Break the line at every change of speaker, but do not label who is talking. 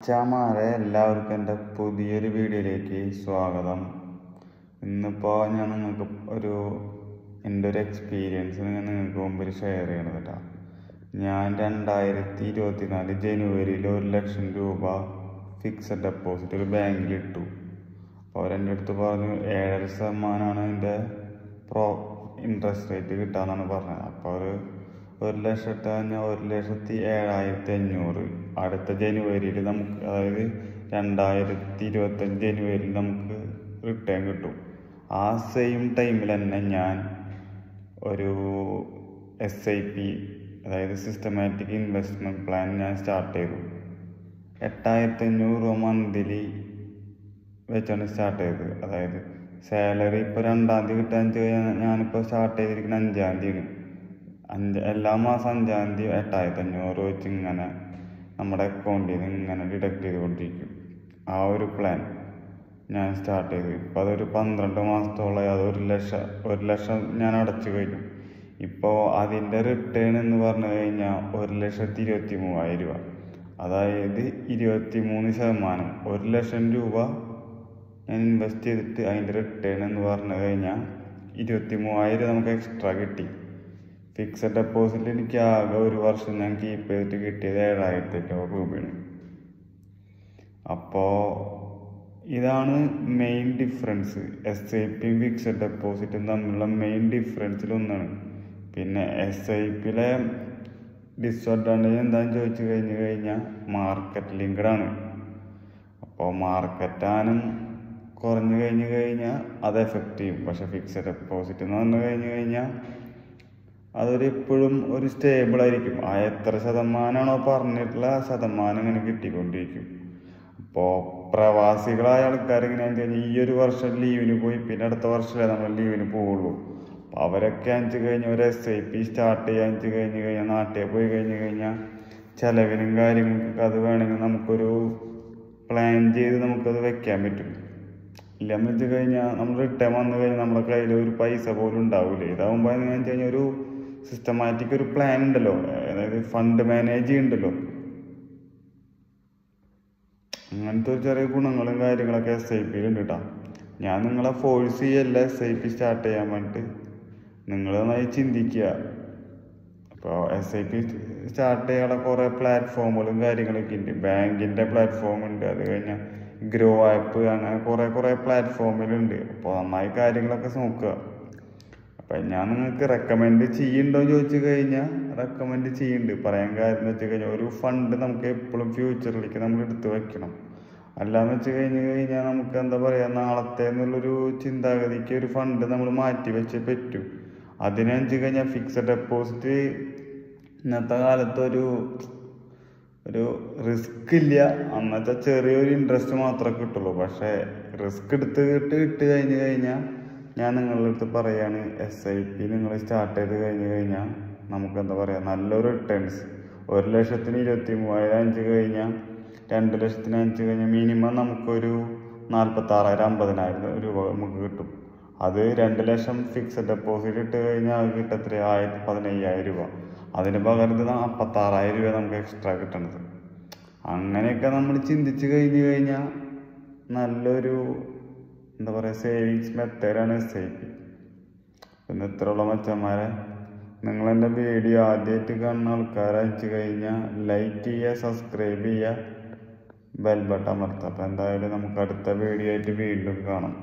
ചാമാരെ എല്ലാവർക്കും എൻ്റെ പുതിയൊരു വീഡിയോയിലേക്ക് സ്വാഗതം. ഇന്നിപ്പോൾ ഞാൻ നിങ്ങൾക്ക് എൻ്റെ ഒരു എക്സ്പീരിയൻസ് നിങ്ങൾക്ക് മുമ്പിൽ ഷെയർ ചെയ്യണത് കേട്ടോ. ഞാൻ 2024 ജനുവരിയിൽ 1,00,000 രൂപ ഫിക്സഡ് ഡെപ്പോസിറ്റ് ഒരു ബാങ്കിലിട്ടു. അപ്പോൾ അവരെൻ്റെ അടുത്ത് പറഞ്ഞു 7.5% അതിൻ്റെ ഇൻട്രസ്റ്റ് റേറ്റ് കിട്ടാമെന്നാണ് പറഞ്ഞത്. അപ്പോൾ അവർ 1,00,000 ഇട്ട് കഴിഞ്ഞാൽ 1,07,500 അടുത്ത ജനുവരിയിൽ നമുക്ക്, അതായത് 2025 ജനുവരിയിൽ നമുക്ക് റിട്ടേൺ കിട്ടും. ആ സെയിം ടൈമിൽ തന്നെ ഞാൻ ഒരു SIP, അതായത് സിസ്റ്റമാറ്റിക് ഇൻവെസ്റ്റ്മെൻറ്റ് പ്ലാൻ ഞാൻ സ്റ്റാർട്ട് ചെയ്തു. 8,500 രൂപ മന്ത്ലി വെച്ചാണ് സ്റ്റാർട്ട് ചെയ്തത്. അതായത് സാലറി ഇപ്പോൾ 2-ാം തീയതി കിട്ടാൻ കഴിഞ്ഞാൽ ഞാനിപ്പോൾ സ്റ്റാർട്ട് ചെയ്തിരിക്കുന്ന 5-ാം തീയതിയാണ്. എല്ലാ മാസം 5-ാം തീയതി 8,500 വെച്ച് ഇങ്ങനെ നമ്മുടെ അക്കൗണ്ടിൽ നിന്ന് ഇങ്ങനെ ഡിഡക്റ്റ് ചെയ്തുകൊണ്ടിരിക്കും. ആ ഒരു പ്ലാൻ ഞാൻ സ്റ്റാർട്ട് ചെയ്തു. ഇപ്പോൾ അതൊരു 12 മാസത്തോളമായി. അത് 1,00,000 ഞാൻ അടച്ചു കഴിഞ്ഞു. ഇപ്പോൾ അതിൻ്റെ റിട്ടേൺ എന്ന് പറഞ്ഞു കഴിഞ്ഞാൽ 1,23,000 രൂപ, അതായത് 23%. 1,00,000 രൂപ ഞാൻ ഇൻവെസ്റ്റ് ചെയ്തിട്ട് അതിൻ്റെ റിട്ടേൺ എന്ന് പറഞ്ഞു കഴിഞ്ഞാൽ 23,000 നമുക്ക് എക്സ്ട്രാ കിട്ടി. ഫിക്സഡ് ഡെപ്പോസിറ്റ് എനിക്ക് ആകെ ഒരു വർഷം ഞാൻ കീപ്പ് ചെയ്തിട്ട് കിട്ടിയത് 7,500 രൂപയാണ്. അപ്പോൾ ഇതാണ് മെയിൻ ഡിഫറൻസ്. SIPയും ഫിക്സഡ് ഡെപ്പോസിറ്റും തമ്മിലുള്ള മെയിൻ ഡിഫറൻസിലൊന്നാണ്. പിന്നെ SIPയിലെ ഡിസ്അഡ്വാൻറ്റേജ് എന്താണെന്ന് ചോദിച്ചു കഴിഞ്ഞാൽ മാർക്കറ്റ് ലിങ്ക്ഡാണ്. അപ്പോൾ മാർക്കറ്റാനും കുറഞ്ഞു കഴിഞ്ഞാൽ അത് എഫക്റ്റ് ചെയ്യും. പക്ഷെ ഫിക്സഡ് ഡെപ്പോസിറ്റ് എന്ന് പറഞ്ഞു കഴിഞ്ഞാൽ എപ്പോഴും ഒരു സ്റ്റേബിൾ ആയിരിക്കും. ആ എത്ര ശതമാനമാണോ പറഞ്ഞിട്ടുള്ള ശതമാനം ഇങ്ങനെ കിട്ടിക്കൊണ്ടിരിക്കും. അപ്പോൾ പ്രവാസികളായ ആൾക്കാർ എങ്ങനെയാണെന്ന് വെച്ച് കഴിഞ്ഞാൽ ഈ ഒരു വർഷം ലീവിന് പോയി പിന്നെ അടുത്ത വർഷമേ നമ്മൾ ലീവിന് പോവുള്ളൂ. അപ്പോൾ അവരൊക്കെ അഞ്ച് കഴിഞ്ഞ് ഒരു SIP സ്റ്റാർട്ട് ചെയ്യാൻ കഴിഞ്ഞാൽ നാട്ടിൽ പോയി കഴിഞ്ഞാൽ ചിലവിനും കാര്യങ്ങൾക്കൊക്കെ അത് വേണമെങ്കിൽ നമുക്കൊരു പ്ലാൻ ചെയ്ത് നമുക്കത് വെക്കാൻ പറ്റും. ഇല്ലെന്ന് വെച്ച് കഴിഞ്ഞാൽ നമ്മൾ റിട്ടേൺ വന്നു കഴിഞ്ഞാൽ നമ്മുടെ കയ്യിൽ ഒരു പൈസ പോലും ഉണ്ടാവില്ല. ഇതാകുമ്പോൾ എങ്ങനെയാണെന്ന് വെച്ച് കഴിഞ്ഞാൽ ഒരു സിസ്റ്റമാറ്റിക് ഒരു പ്ലാൻ ഉണ്ടല്ലോ, അതായത് ഫണ്ട് മാനേജ് ചെയ്യുന്നുണ്ടല്ലോ. അങ്ങനത്തെ ഒരു ചെറിയ ഗുണങ്ങളും കാര്യങ്ങളൊക്കെ SIPയിൽ ഉണ്ട് കേട്ടോ. ഞാൻ നിങ്ങളെ ഫോഴ്സ് ചെയ്യല്ല SIP സ്റ്റാർട്ട് ചെയ്യാൻ വേണ്ടിയിട്ട്. നിങ്ങൾ നന്നായി ചിന്തിക്കുക. അപ്പോൾ SIP സ്റ്റാർട്ട് ചെയ്യാനുള്ള കുറേ പ്ലാറ്റ്ഫോമുകളും കാര്യങ്ങളൊക്കെ ഉണ്ട്. ബാങ്കിൻ്റെ പ്ലാറ്റ്ഫോം ഉണ്ട്, അത് കഴിഞ്ഞാൽ ഗ്രോ ആപ്പ്, അങ്ങനെ കുറേ പ്ലാറ്റ്ഫോമിലുണ്ട്. അപ്പോൾ നന്നായി കാര്യങ്ങളൊക്കെ നോക്കുക. അപ്പം ഞാൻ നിങ്ങൾക്ക് റെക്കമെൻഡ് ചെയ്യുന്നുണ്ടോ എന്ന് ചോദിച്ചു കഴിഞ്ഞാൽ റെക്കമെൻഡ് ചെയ്യുന്നുണ്ട്. പറയാൻ കാര്യം എന്ന് വെച്ച് കഴിഞ്ഞാൽ ഒരു ഫണ്ട് നമുക്ക് എപ്പോഴും ഫ്യൂച്ചറിലേക്ക് നമ്മൾ എടുത്ത് വെക്കണം. അല്ലാന്ന് വെച്ച് കഴിഞ്ഞാൽ നമുക്ക് എന്താ പറയുക, നാളത്തെ എന്നുള്ളൊരു ചിന്താഗതിക്ക് ഒരു ഫണ്ട് നമ്മൾ മാറ്റി വെച്ചേ പറ്റൂ. അതിനനുസരിച്ച് കഴിഞ്ഞാൽ ഫിക്സഡ് ഡെപ്പോസിറ്റ് ഇന്നത്തെ കാലത്ത് ഒരു റിസ്ക് ഇല്ല. അന്നത്തെ ചെറിയൊരു ഇൻട്രസ്റ്റ് മാത്രമേ കിട്ടുള്ളൂ. പക്ഷേ റിസ്ക് ഇട്ട് കഴിഞ്ഞാൽ ഞാൻ നിങ്ങളുടെ അടുത്ത് പറയാണ്, SIP നിങ്ങൾ സ്റ്റാർട്ട് ചെയ്ത് കഴിഞ്ഞാൽ നമുക്ക് എന്താ പറയുക, നല്ലൊരു റിട്ടേൺസ്. 1,23,000 അഞ്ച് കഴിഞ്ഞാൽ 2,00,000 അഞ്ച് കഴിഞ്ഞാൽ മിനിമം നമുക്കൊരു 46,000-50,000 രൂപ നമുക്ക് കിട്ടും. അത് 2,00,000 ഫിക്സഡ് ഡെപ്പോസിറ്റ് ഇട്ട് കഴിഞ്ഞാൽ അത് കിട്ടത്ര 15,000 രൂപ. അതിന് പകരം 46,000 രൂപ നമുക്ക് എക്സ്ട്രാ കിട്ടണത്. അങ്ങനെയൊക്കെ നമ്മൾ ചിന്തിച്ച് കഴിഞ്ഞാൽ നല്ലൊരു എന്താ പറയുക സേവിങ്സ് മെത്തേഡാണ് SIP. പിന്നെ ഇത്രയുള്ള മച്ചന്മാരെ, നിങ്ങളെൻ്റെ വീഡിയോ ആദ്യമായിട്ട് കാണുന്ന ആൾക്കാരയച്ചു കഴിഞ്ഞാൽ ലൈക്ക് ചെയ്യുക, സബ്സ്ക്രൈബ് ചെയ്യുക, ബെൽ ബട്ടൺ അമർത്തുക. അപ്പോൾ എന്തായാലും നമുക്ക് അടുത്ത വീഡിയോ ആയിട്ട് വീണ്ടും കാണാം.